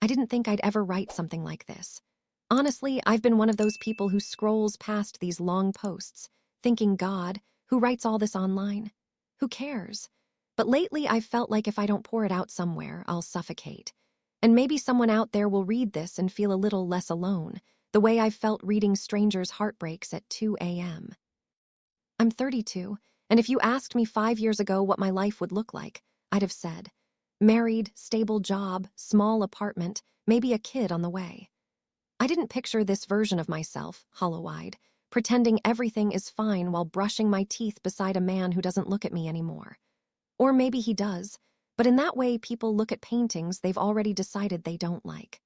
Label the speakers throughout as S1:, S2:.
S1: I didn't think I'd ever write something like this. Honestly, I've been one of those people who scrolls past these long posts, thinking, God, who writes all this online? Who cares? But lately, I've felt like if I don't pour it out somewhere, I'll suffocate. And maybe someone out there will read this and feel a little less alone, the way I've felt reading strangers' heartbreaks at 2 a.m. I'm 32, and if you asked me 5 years ago what my life would look like, I'd have said, married, stable job, small apartment, maybe a kid on the way. I didn't picture this version of myself, hollow-eyed, pretending everything is fine while brushing my teeth beside a man who doesn't look at me anymore. Or maybe he does, but in that way people look at paintings they've already decided they don't like.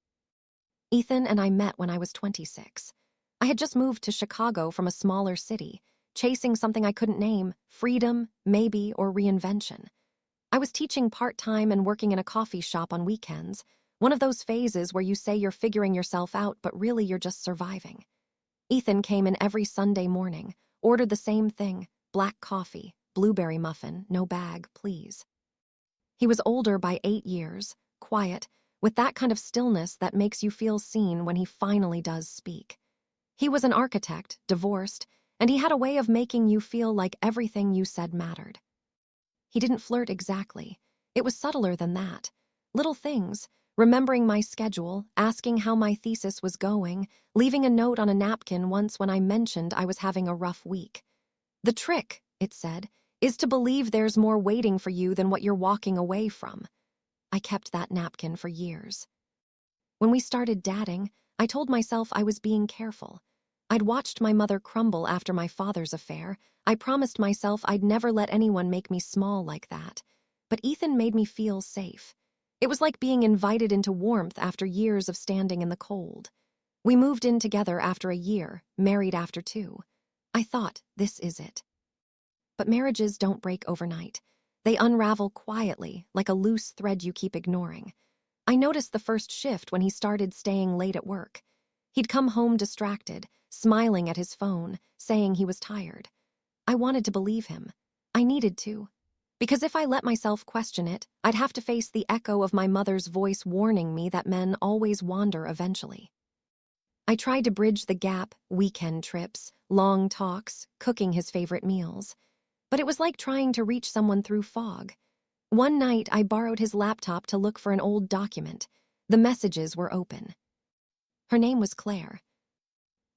S1: Ethan and I met when I was 26. I had just moved to Chicago from a smaller city, chasing something I couldn't name, freedom, maybe, or reinvention. I was teaching part-time and working in a coffee shop on weekends, one of those phases where you say you're figuring yourself out, but really you're just surviving. Ethan came in every Sunday morning, ordered the same thing, black coffee, blueberry muffin, no bag, please. He was older by 8 years, quiet, with that kind of stillness that makes you feel seen when he finally does speak. He was an architect, divorced, and he had a way of making you feel like everything you said mattered. He didn't flirt exactly. It was subtler than that. Little things, remembering my schedule, asking how my thesis was going, leaving a note on a napkin once when I mentioned I was having a rough week. The trick, it said, is to believe there's more waiting for you than what you're walking away from. I kept that napkin for years. When we started dating, I told myself I was being careful. I'd watched my mother crumble after my father's affair. I promised myself I'd never let anyone make me small like that. But Ethan made me feel safe. It was like being invited into warmth after years of standing in the cold. We moved in together after a year, married after 2. I thought, this is it. But marriages don't break overnight. They unravel quietly, like a loose thread you keep ignoring. I noticed the first shift when he started staying late at work. He'd come home distracted, smiling at his phone, saying he was tired. I wanted to believe him. I needed to. Because if I let myself question it, I'd have to face the echo of my mother's voice warning me that men always wander eventually. I tried to bridge the gap, weekend trips, long talks, cooking his favorite meals. But it was like trying to reach someone through fog. One night, I borrowed his laptop to look for an old document. The messages were open. Her name was Claire.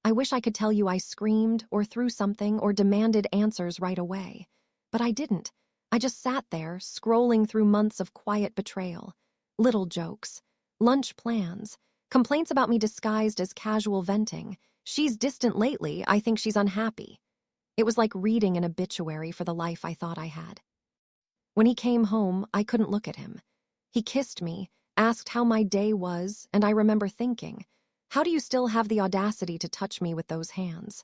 S1: I wish I could tell you I screamed or threw something or demanded answers right away. But I didn't. I just sat there, scrolling through months of quiet betrayal. Little jokes, lunch plans, complaints about me disguised as casual venting. She's distant lately, I think she's unhappy. It was like reading an obituary for the life I thought I had. When he came home, I couldn't look at him. He kissed me, asked how my day was, and I remember thinking, how do you still have the audacity to touch me with those hands?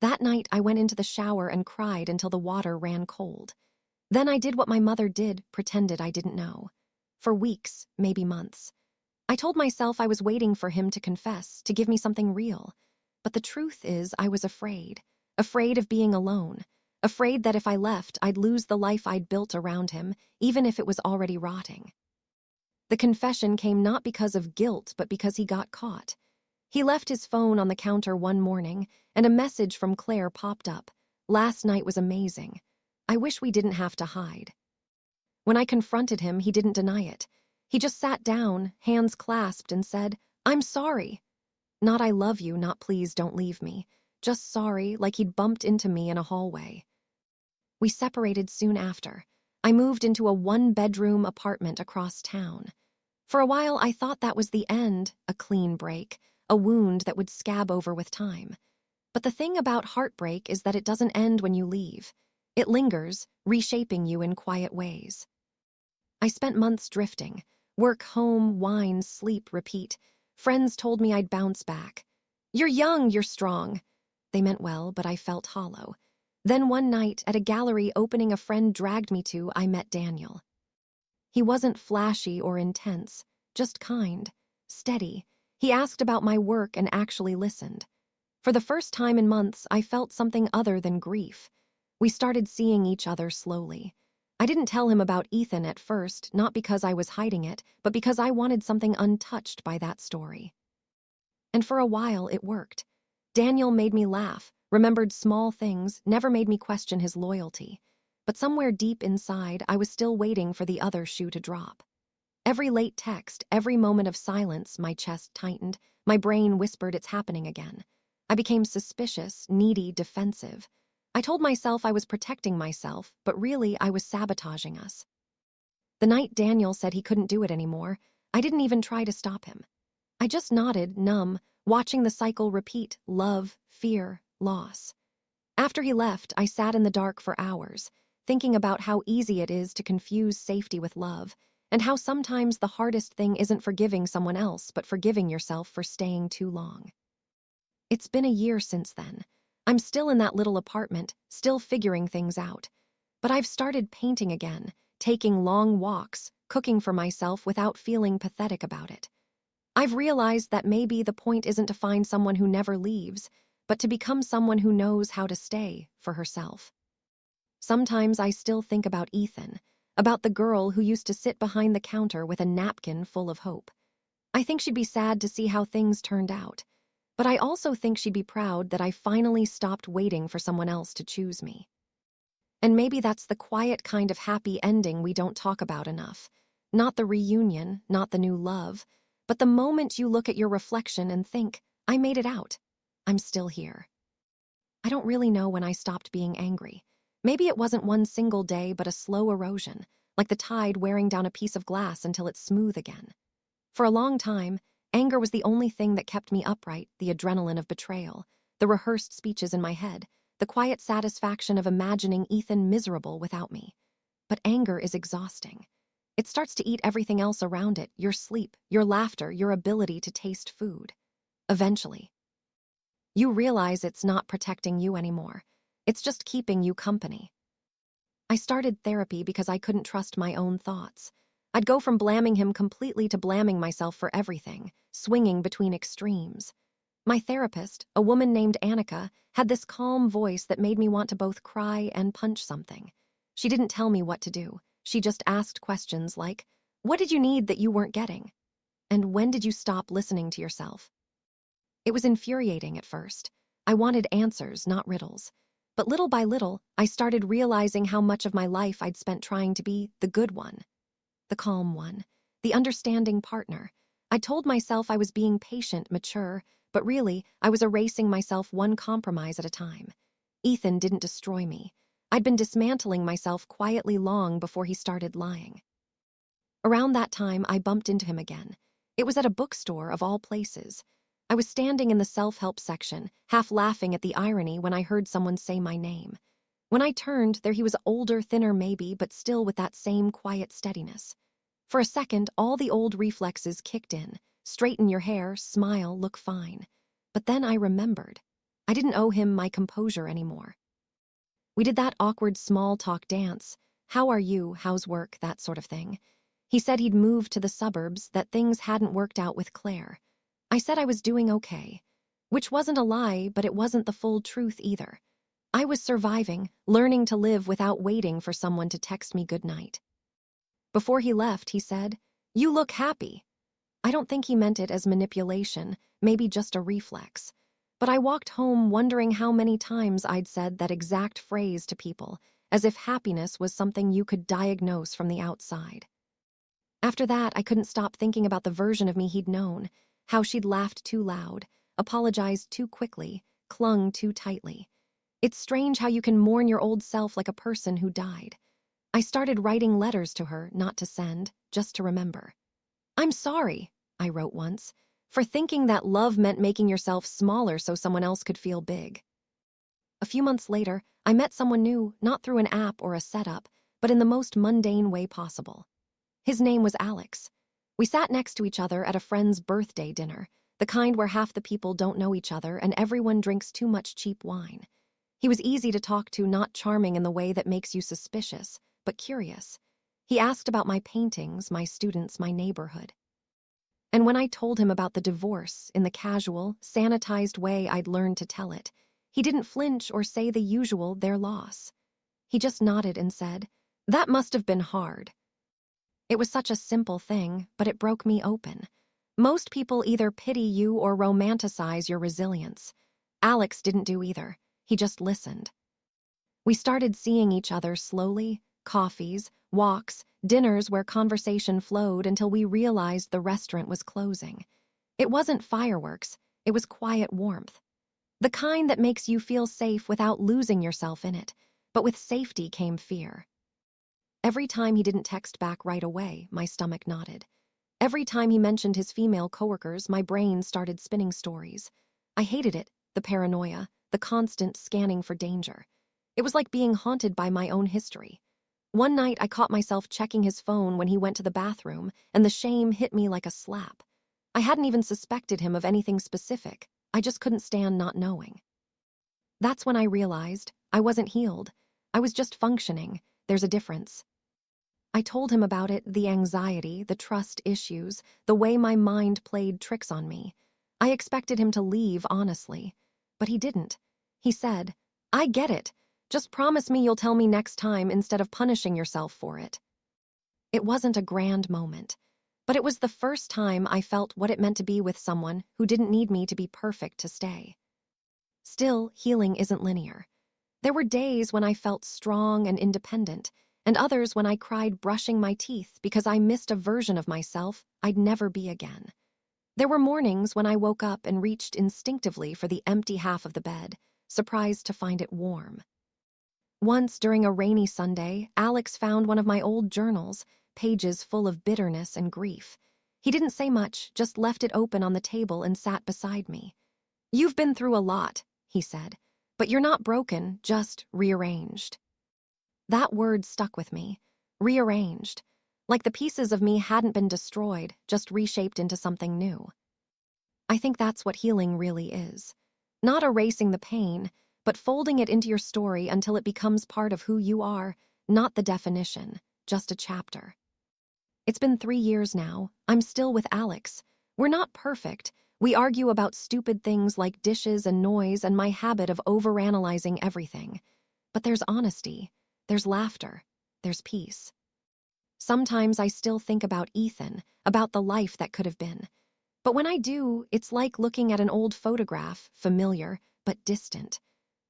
S1: That night, I went into the shower and cried until the water ran cold. Then I did what my mother did, pretended I didn't know. For weeks, maybe months. I told myself I was waiting for him to confess, to give me something real. But the truth is, I was afraid. Afraid of being alone. Afraid that if I left, I'd lose the life I'd built around him, even if it was already rotting. The confession came not because of guilt, but because he got caught. He left his phone on the counter one morning, and a message from Claire popped up. Last night was amazing. I wish we didn't have to hide. When I confronted him, he didn't deny it. He just sat down, hands clasped, and said, I'm sorry. Not I love you, not please don't leave me. Just sorry, like he'd bumped into me in a hallway. We separated soon after. I moved into a 1-bedroom apartment across town. For a while, I thought that was the end, a clean break, a wound that would scab over with time. But the thing about heartbreak is that it doesn't end when you leave. It lingers, reshaping you in quiet ways. I spent months drifting. Work, home, wine, sleep, repeat. Friends told me I'd bounce back. You're young, you're strong. They meant well, but I felt hollow. Then one night, at a gallery opening a friend dragged me to, I met Daniel. He wasn't flashy or intense, just kind, steady. He asked about my work and actually listened. For the first time in months, I felt something other than grief. We started seeing each other slowly. I didn't tell him about Ethan at first, not because I was hiding it, but because I wanted something untouched by that story. And for a while, it worked. Daniel made me laugh, remembered small things, never made me question his loyalty. But somewhere deep inside, I was still waiting for the other shoe to drop. Every late text, every moment of silence, my chest tightened, my brain whispered it's happening again. I became suspicious, needy, defensive. I told myself I was protecting myself, but really I was sabotaging us. The night Daniel said he couldn't do it anymore, I didn't even try to stop him. I just nodded, numb, watching the cycle repeat: love, fear, loss. After he left, I sat in the dark for hours, thinking about how easy it is to confuse safety with love, and how sometimes the hardest thing isn't forgiving someone else, but forgiving yourself for staying too long. It's been a year since then. I'm still in that little apartment, still figuring things out. But I've started painting again, taking long walks, cooking for myself without feeling pathetic about it. I've realized that maybe the point isn't to find someone who never leaves, but to become someone who knows how to stay for herself. Sometimes I still think about Ethan, about the girl who used to sit behind the counter with a napkin full of hope. I think she'd be sad to see how things turned out, but I also think she'd be proud that I finally stopped waiting for someone else to choose me. And maybe that's the quiet kind of happy ending we don't talk about enough. Not the reunion, not the new love, but the moment you look at your reflection and think, I made it out. I'm still here. I don't really know when I stopped being angry. Maybe it wasn't one single day, but a slow erosion, like the tide wearing down a piece of glass until it's smooth again. For a long time, anger was the only thing that kept me upright, the adrenaline of betrayal, the rehearsed speeches in my head, the quiet satisfaction of imagining Ethan miserable without me. But anger is exhausting. It starts to eat everything else around it: your sleep, your laughter, your ability to taste food. Eventually, you realize it's not protecting you anymore. It's just keeping you company. I started therapy because I couldn't trust my own thoughts. I'd go from blaming him completely to blaming myself for everything, swinging between extremes. My therapist, a woman named Annika, had this calm voice that made me want to both cry and punch something. She didn't tell me what to do. She just asked questions like, what did you need that you weren't getting? And when did you stop listening to yourself? It was infuriating at first. I wanted answers, not riddles. But little by little, I started realizing how much of my life I'd spent trying to be the good one, the calm one, the understanding partner. I told myself I was being patient, mature, but really, I was erasing myself one compromise at a time. Ethan didn't destroy me. I'd been dismantling myself quietly long before he started lying. Around that time, I bumped into him again. It was at a bookstore of all places. I was standing in the self-help section, half laughing at the irony when I heard someone say my name. When I turned, there he was, older, thinner maybe, but still with that same quiet steadiness. For a second, all the old reflexes kicked in. Straighten your hair, smile, look fine. But then I remembered. I didn't owe him my composure anymore. We did that awkward small talk dance. How are you? How's work? That sort of thing. He said he'd moved to the suburbs, that things hadn't worked out with Claire. I said I was doing okay, which wasn't a lie, but it wasn't the full truth either. I was surviving, learning to live without waiting for someone to text me goodnight. Before he left, he said, "You look happy." I don't think he meant it as manipulation, maybe just a reflex. But I walked home wondering how many times I'd said that exact phrase to people, as if happiness was something you could diagnose from the outside. After that, I couldn't stop thinking about the version of me he'd known, how she'd laughed too loud, apologized too quickly, clung too tightly. It's strange how you can mourn your old self like a person who died. I started writing letters to her, not to send, just to remember. "I'm sorry," I wrote once, "for thinking that love meant making yourself smaller so someone else could feel big." A few months later, I met someone new, not through an app or a setup, but in the most mundane way possible. His name was Alex. We sat next to each other at a friend's birthday dinner, the kind where half the people don't know each other and everyone drinks too much cheap wine. He was easy to talk to, not charming in the way that makes you suspicious, but curious. He asked about my paintings, my students, my neighborhood. And when I told him about the divorce in the casual, sanitized way I'd learned to tell it, he didn't flinch or say the usual, "their loss." He just nodded and said, That must have been hard. It was such a simple thing, but it broke me open. Most people either pity you or romanticize your resilience. Alex didn't do either. He just listened. We started seeing each other slowly, coffees, walks, dinners where conversation flowed until we realized the restaurant was closing. It wasn't fireworks, it was quiet warmth. The kind that makes you feel safe without losing yourself in it, but with safety came fear. Every time he didn't text back right away, my stomach knotted. Every time he mentioned his female coworkers, my brain started spinning stories. I hated it, the paranoia, the constant scanning for danger. It was like being haunted by my own history. One night I caught myself checking his phone when he went to the bathroom, and the shame hit me like a slap. I hadn't even suspected him of anything specific. I just couldn't stand not knowing. That's when I realized I wasn't healed. I was just functioning. There's a difference. I told him about it, the anxiety, the trust issues, the way my mind played tricks on me. I expected him to leave, honestly. But he didn't. He said, "I get it. Just promise me you'll tell me next time instead of punishing yourself for it." It wasn't a grand moment, but it was the first time I felt what it meant to be with someone who didn't need me to be perfect to stay. Still, healing isn't linear. There were days when I felt strong and independent, and others when I cried brushing my teeth because I missed a version of myself I'd never be again. There were mornings when I woke up and reached instinctively for the empty half of the bed, surprised to find it warm. Once, during a rainy Sunday, Alex found one of my old journals, pages full of bitterness and grief. He didn't say much, just left it open on the table and sat beside me. "You've been through a lot," he said, "but you're not broken, just rearranged." That word stuck with me. Rearranged. Like the pieces of me hadn't been destroyed, just reshaped into something new. I think that's what healing really is. Not erasing the pain, but folding it into your story until it becomes part of who you are, not the definition, just a chapter. It's been 3 years now. I'm still with Alex. We're not perfect. We argue about stupid things like dishes and noise and my habit of overanalyzing everything. But there's honesty. There's laughter. There's peace. Sometimes I still think about Ethan, about the life that could have been. But when I do, it's like looking at an old photograph, familiar but distant.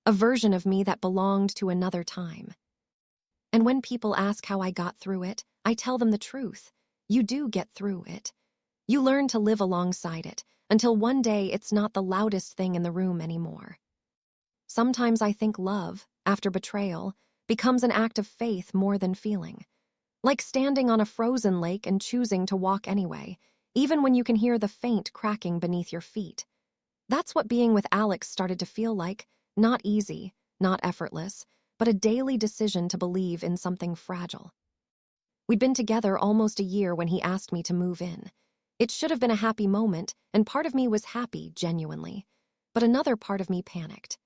S1: A version of me that belonged to another time. And when people ask how I got through it, I tell them the truth. You do get through it. You learn to live alongside it, until one day it's not the loudest thing in the room anymore. Sometimes I think love, after betrayal, becomes an act of faith more than feeling. Like standing on a frozen lake and choosing to walk anyway, even when you can hear the faint cracking beneath your feet. That's what being with Alex started to feel like, not easy, not effortless, but a daily decision to believe in something fragile. We'd been together almost a year when he asked me to move in. It should have been a happy moment, and part of me was happy, genuinely. But another part of me panicked.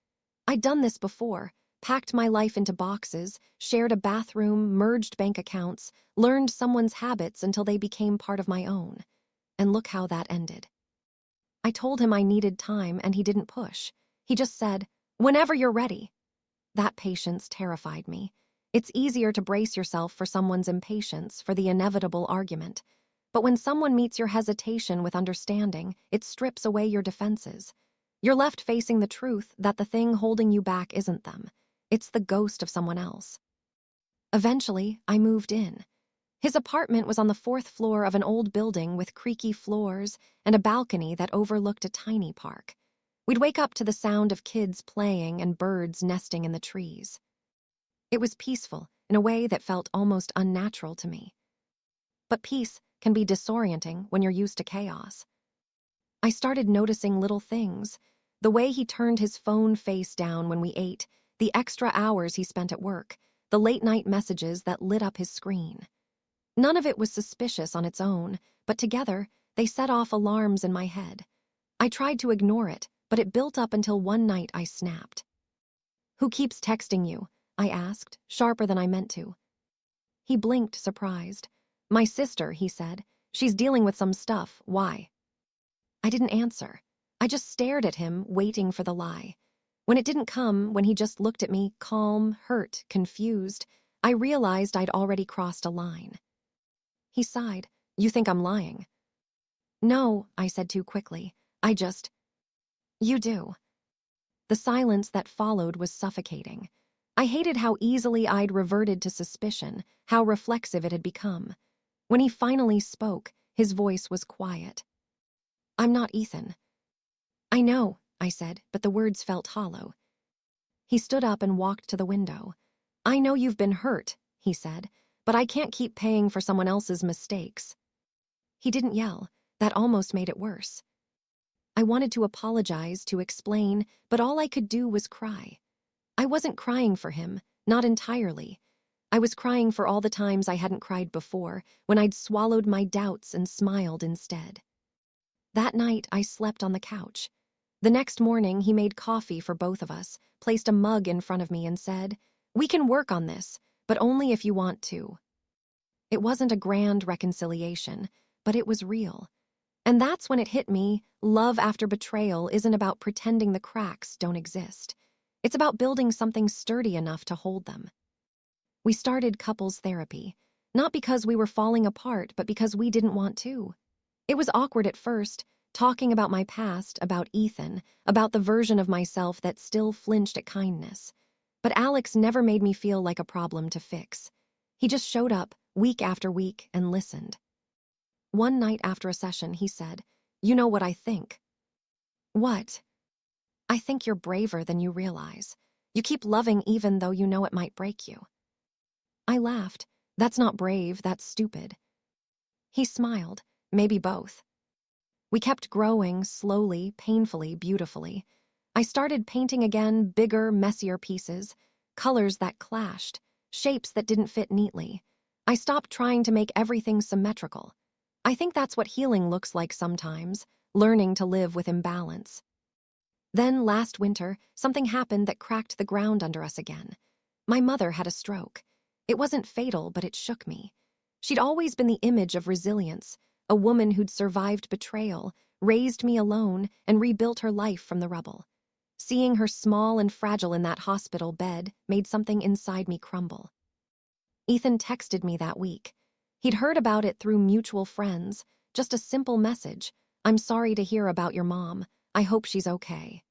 S1: I'd done this before, packed my life into boxes, shared a bathroom, merged bank accounts, learned someone's habits until they became part of my own. And look how that ended. I told him I needed time, and he didn't push. He just said, "Whenever you're ready." That patience terrified me. It's easier to brace yourself for someone's impatience, for the inevitable argument. But when someone meets your hesitation with understanding, it strips away your defenses. You're left facing the truth that the thing holding you back isn't them. It's the ghost of someone else. Eventually, I moved in. His apartment was on the 4th floor of an old building with creaky floors and a balcony that overlooked a tiny park. We'd wake up to the sound of kids playing and birds nesting in the trees. It was peaceful in a way that felt almost unnatural to me. But peace can be disorienting when you're used to chaos. I started noticing little things. The way he turned his phone face down when we ate, the extra hours he spent at work, the late-night messages that lit up his screen. None of it was suspicious on its own, but together, they set off alarms in my head. I tried to ignore it, but it built up until one night I snapped. "Who keeps texting you?" I asked, sharper than I meant to. He blinked, surprised. "My sister," he said. "She's dealing with some stuff. Why?" I didn't answer. I just stared at him, waiting for the lie. When it didn't come, when he just looked at me, calm, hurt, confused, I realized I'd already crossed a line. He sighed. You think I'm lying? No, I said too quickly. You do. The silence that followed was suffocating. I hated how easily I'd reverted to suspicion, how reflexive it had become. When he finally spoke, his voice was quiet. I'm not Ethan. I know, I said, but the words felt hollow. He stood up and walked to the window. I know you've been hurt, he said, but I can't keep paying for someone else's mistakes. He didn't yell. That almost made it worse. I wanted to apologize, to explain, but all I could do was cry. I wasn't crying for him, not entirely. I was crying for all the times I hadn't cried before, when I'd swallowed my doubts and smiled instead. That night, I slept on the couch. The next morning, he made coffee for both of us, placed a mug in front of me and said, "We can work on this, but only if you want to." It wasn't a grand reconciliation, but it was real. And that's when it hit me, love after betrayal isn't about pretending the cracks don't exist. It's about building something sturdy enough to hold them. We started couples therapy, not because we were falling apart, but because we didn't want to. It was awkward at first, talking about my past, about Ethan, about the version of myself that still flinched at kindness. But Alex never made me feel like a problem to fix. He just showed up, week after week, and listened. One night after a session, he said, "You know what I think." "What?" "I think you're braver than you realize. You keep loving even though you know it might break you." I laughed. "That's not brave, that's stupid." He smiled. "Maybe both." We kept growing, slowly, painfully, beautifully. I started painting again, bigger, messier pieces, colors that clashed, shapes that didn't fit neatly. I stopped trying to make everything symmetrical. I think that's what healing looks like sometimes, learning to live with imbalance. Then, last winter, something happened that cracked the ground under us again. My mother had a stroke. It wasn't fatal, but it shook me. She'd always been the image of resilience, a woman who'd survived betrayal, raised me alone, and rebuilt her life from the rubble. Seeing her small and fragile in that hospital bed made something inside me crumble. Ethan texted me that week. He'd heard about it through mutual friends, just a simple message, "I'm sorry to hear about your mom. I hope she's okay."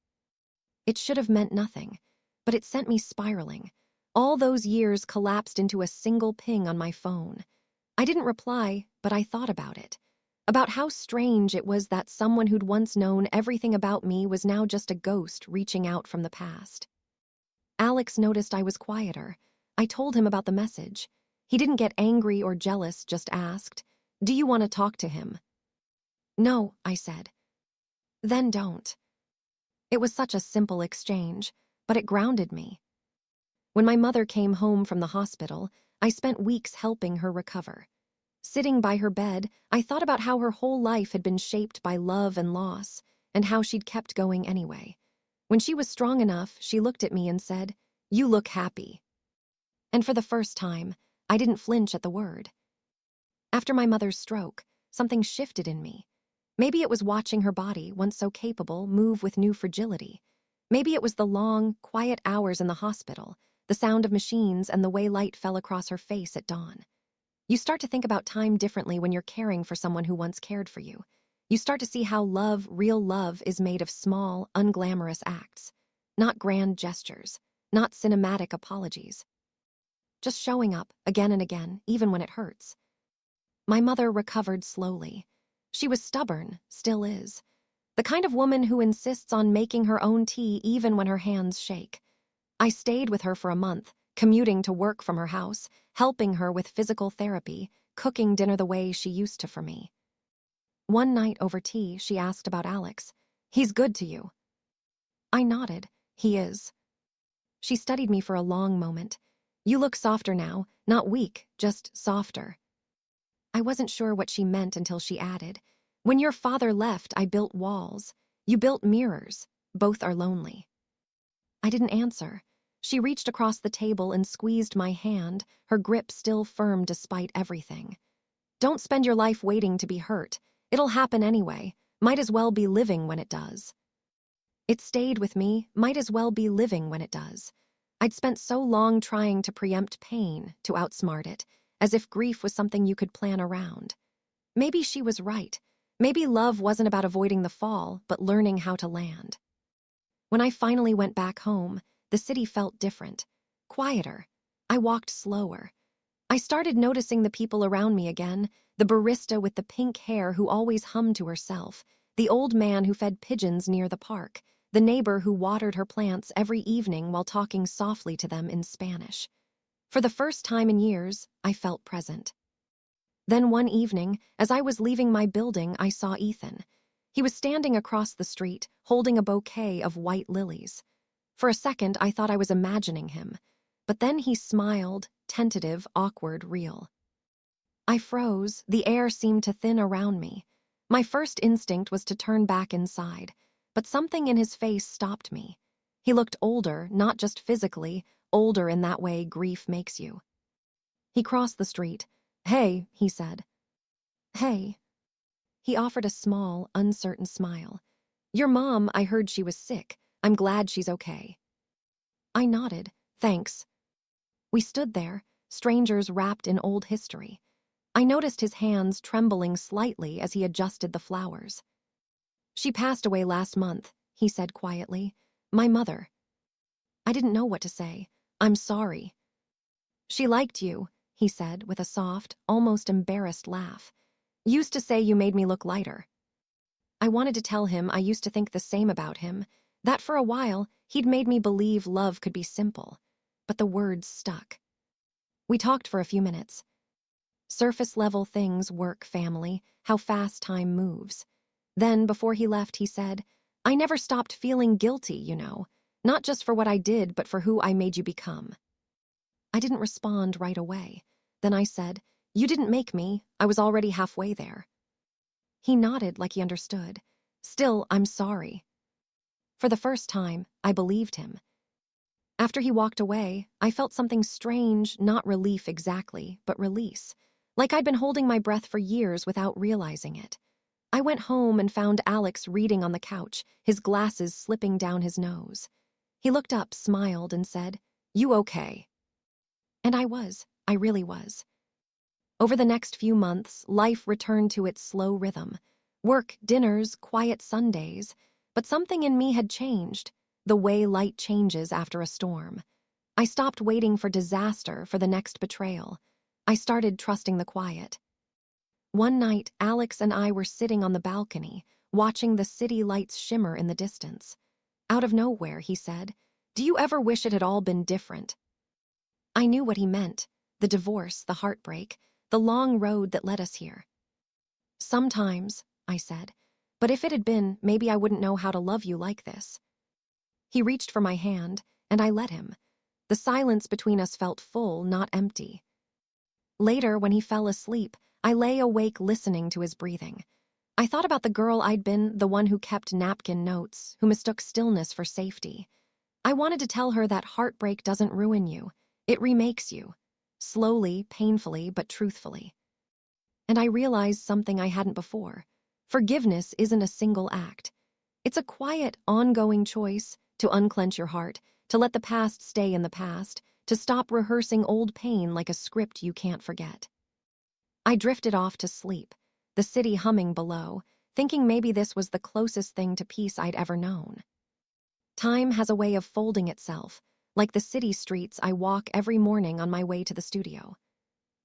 S1: It should have meant nothing, but it sent me spiraling. All those years collapsed into a single ping on my phone. I didn't reply, but I thought about it. About how strange it was that someone who'd once known everything about me was now just a ghost reaching out from the past. Alex noticed I was quieter. I told him about the message. He didn't get angry or jealous, just asked, "Do you want to talk to him?" "No," I said. "Then don't." It was such a simple exchange, but it grounded me. When my mother came home from the hospital, I spent weeks helping her recover. Sitting by her bed, I thought about how her whole life had been shaped by love and loss, and how she'd kept going anyway. When she was strong enough, she looked at me and said, "You look happy." And for the first time, I didn't flinch at the word. After my mother's stroke, something shifted in me. Maybe it was watching her body, once so capable, move with new fragility. Maybe it was the long, quiet hours in the hospital, the sound of machines, and the way light fell across her face at dawn. You start to think about time differently when you're caring for someone who once cared for you. You start to see how love, real love, is made of small, unglamorous acts. Not grand gestures, not cinematic apologies. Just showing up, again and again, even when it hurts. My mother recovered slowly. She was stubborn, still is. The kind of woman who insists on making her own tea even when her hands shake. I stayed with her for a month, commuting to work from her house, helping her with physical therapy, cooking dinner the way she used to for me. One night over tea, she asked about Alex. "He's good to you?" I nodded. "He is." She studied me for a long moment. "You look softer now, not weak, just softer." I wasn't sure what she meant until she added, "When your father left, I built walls. You built mirrors. Both are lonely." I didn't answer. She reached across the table and squeezed my hand, her grip still firm despite everything. "Don't spend your life waiting to be hurt. It'll happen anyway. Might as well be living when it does." It stayed with me, might as well be living when it does. I'd spent so long trying to preempt pain, to outsmart it, as if grief was something you could plan around. Maybe she was right. Maybe love wasn't about avoiding the fall, but learning how to land. When I finally went back home, the city felt different, quieter. I walked slower. I started noticing the people around me again, the barista with the pink hair who always hummed to herself, the old man who fed pigeons near the park, the neighbor who watered her plants every evening while talking softly to them in Spanish. For the first time in years, I felt present. Then one evening, as I was leaving my building, I saw Ethan. He was standing across the street, holding a bouquet of white lilies. For a second, I thought I was imagining him. But then he smiled, tentative, awkward, real. I froze. The air seemed to thin around me. My first instinct was to turn back inside, but something in his face stopped me. He looked older, not just physically, older in that way grief makes you. He crossed the street. "Hey," he said. "Hey." He offered a small, uncertain smile. "Your mom, I heard she was sick. I'm glad she's okay." I nodded. "Thanks." We stood there, strangers wrapped in old history. I noticed his hands trembling slightly as he adjusted the flowers. "She passed away last month," he said quietly. "My mother." I didn't know what to say. "I'm sorry." "She liked you," he said with a soft, almost embarrassed laugh. "Used to say you made me look lighter." I wanted to tell him I used to think the same about him, that for a while he'd made me believe love could be simple, but the words stuck. We talked for a few minutes. Surface-level things, work, family, how fast time moves. Then, before he left, he said, "I never stopped feeling guilty, you know, not just for what I did, but for who I made you become." I didn't respond right away. Then I said, "You didn't make me. I was already halfway there." He nodded like he understood. "Still, I'm sorry." For the first time, I believed him. After he walked away, I felt something strange, not relief exactly, but release. Like I'd been holding my breath for years without realizing it. I went home and found Alex reading on the couch, his glasses slipping down his nose. He looked up, smiled, and said, "You okay?" And I really was. Over the next few months, life returned to its slow rhythm. Work, dinners, quiet Sundays. But something in me had changed, the way light changes after a storm. I stopped waiting for disaster, for the next betrayal. I started trusting the quiet. One night, Alex and I were sitting on the balcony, watching the city lights shimmer in the distance. Out of nowhere, he said, "Do you ever wish it had all been different?" I knew what he meant, the divorce, the heartbreak, the long road that led us here. "Sometimes," I said, "but if it had been, maybe I wouldn't know how to love you like this." He reached for my hand, and I let him. The silence between us felt full, not empty. Later, when he fell asleep, I lay awake listening to his breathing. I thought about the girl I'd been, the one who kept napkin notes, who mistook stillness for safety. I wanted to tell her that heartbreak doesn't ruin you. It remakes you. Slowly, painfully, but truthfully. And I realized something I hadn't before. Forgiveness isn't a single act. It's a quiet, ongoing choice to unclench your heart, to let the past stay in the past, to stop rehearsing old pain like a script you can't forget. I drifted off to sleep, the city humming below, thinking maybe this was the closest thing to peace I'd ever known. Time has a way of folding itself, like the city streets I walk every morning on my way to the studio.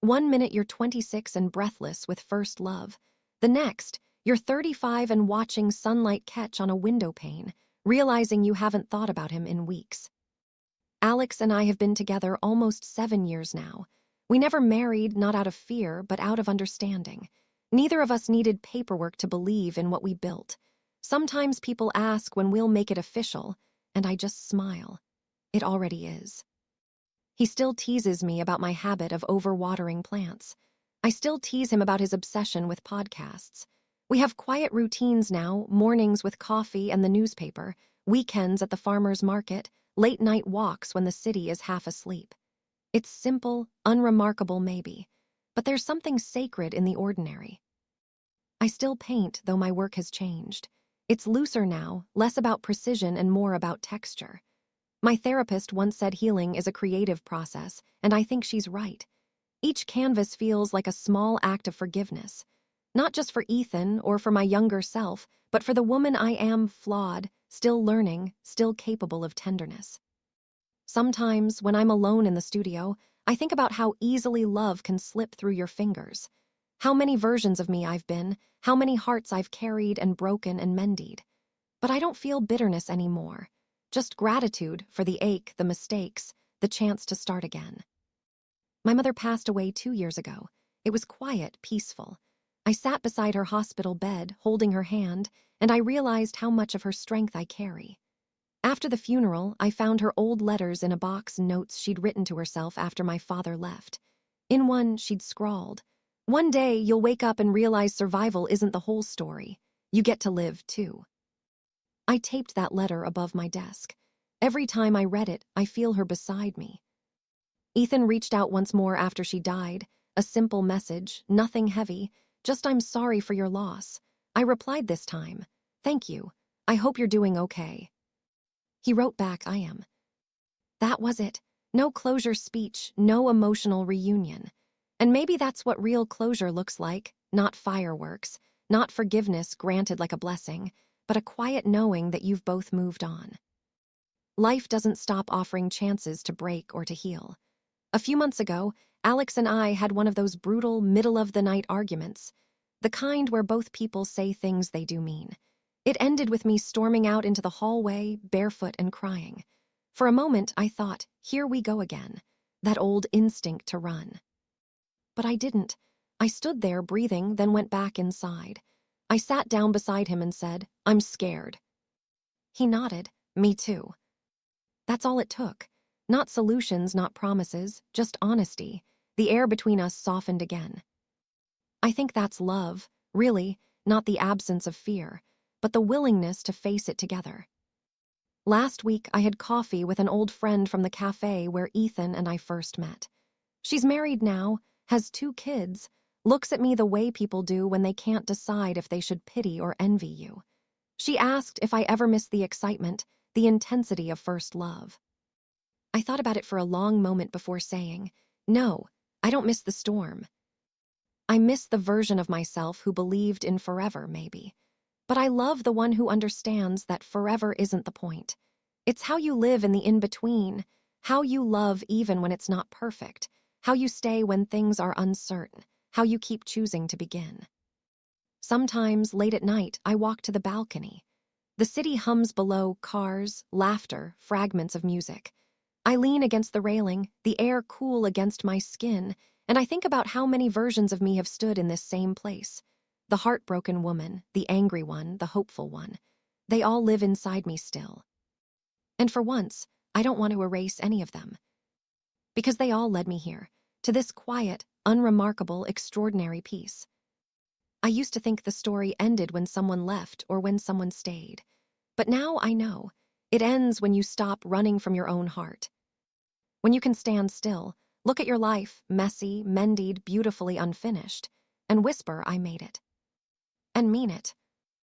S1: One minute you're 26 and breathless with first love. The next, you're 35 and watching sunlight catch on a window pane, realizing you haven't thought about him in weeks. Alex and I have been together almost 7 years now. We never married, not out of fear, but out of understanding. Neither of us needed paperwork to believe in what we built. Sometimes people ask when we'll make it official, and I just smile. It already is. He still teases me about my habit of overwatering plants. I still tease him about his obsession with podcasts. We have quiet routines now, mornings with coffee and the newspaper, weekends at the farmer's market, late-night walks when the city is half asleep. It's simple, unremarkable maybe, but there's something sacred in the ordinary. I still paint, though my work has changed. It's looser now, less about precision and more about texture. My therapist once said healing is a creative process, and I think she's right. Each canvas feels like a small act of forgiveness, not just for Ethan or for my younger self, but for the woman I am, flawed, still learning, still capable of tenderness. Sometimes, when I'm alone in the studio, I think about how easily love can slip through your fingers. How many versions of me I've been, how many hearts I've carried and broken and mended. But I don't feel bitterness anymore. Just gratitude for the ache, the mistakes, the chance to start again. My mother passed away 2 years ago. It was quiet, peaceful. I sat beside her hospital bed, holding her hand, and I realized how much of her strength I carry. After the funeral, I found her old letters in a box, notes she'd written to herself after my father left. In one, she'd scrawled, "One day you'll wake up and realize survival isn't the whole story. You get to live, too." I taped that letter above my desk. Every time I read it, I feel her beside me. Ethan reached out once more after she died, a simple message, nothing heavy, just "I'm sorry for your loss." I replied this time, "Thank you. I hope you're doing okay." He wrote back, "I am." That was it. No closure speech, no emotional reunion. And maybe that's what real closure looks like, not fireworks, not forgiveness granted like a blessing, but a quiet knowing that you've both moved on. Life doesn't stop offering chances to break or to heal. A few months ago, Alex and I had one of those brutal, middle-of-the-night arguments, the kind where both people say things they do mean. It ended with me storming out into the hallway, barefoot and crying. For a moment, I thought, here we go again, that old instinct to run. But I didn't. I stood there breathing, then went back inside. I sat down beside him and said, "I'm scared." He nodded, "Me too." That's all it took. Not solutions, not promises, just honesty. The air between us softened again. I think that's love, really, not the absence of fear, but the willingness to face it together. Last week, I had coffee with an old friend from the cafe where Ethan and I first met. She's married now, has 2 kids, looks at me the way people do when they can't decide if they should pity or envy you. She asked if I ever missed the excitement, the intensity of first love. I thought about it for a long moment before saying, "No, I don't miss the storm. I miss the version of myself who believed in forever, maybe. But I love the one who understands that forever isn't the point. It's how you live in the in-between, how you love even when it's not perfect, how you stay when things are uncertain, how you keep choosing to begin." Sometimes, late at night, I walk to the balcony. The city hums below, cars, laughter, fragments of music. I lean against the railing, the air cool against my skin, and I think about how many versions of me have stood in this same place. The heartbroken woman, the angry one, the hopeful one. They all live inside me still. And for once, I don't want to erase any of them. Because they all led me here, to this quiet, unremarkable, extraordinary piece. I used to think the story ended when someone left or when someone stayed. But now I know. It ends when you stop running from your own heart. When you can stand still, look at your life, messy, mended, beautifully unfinished, and whisper, "I made it." And mean it.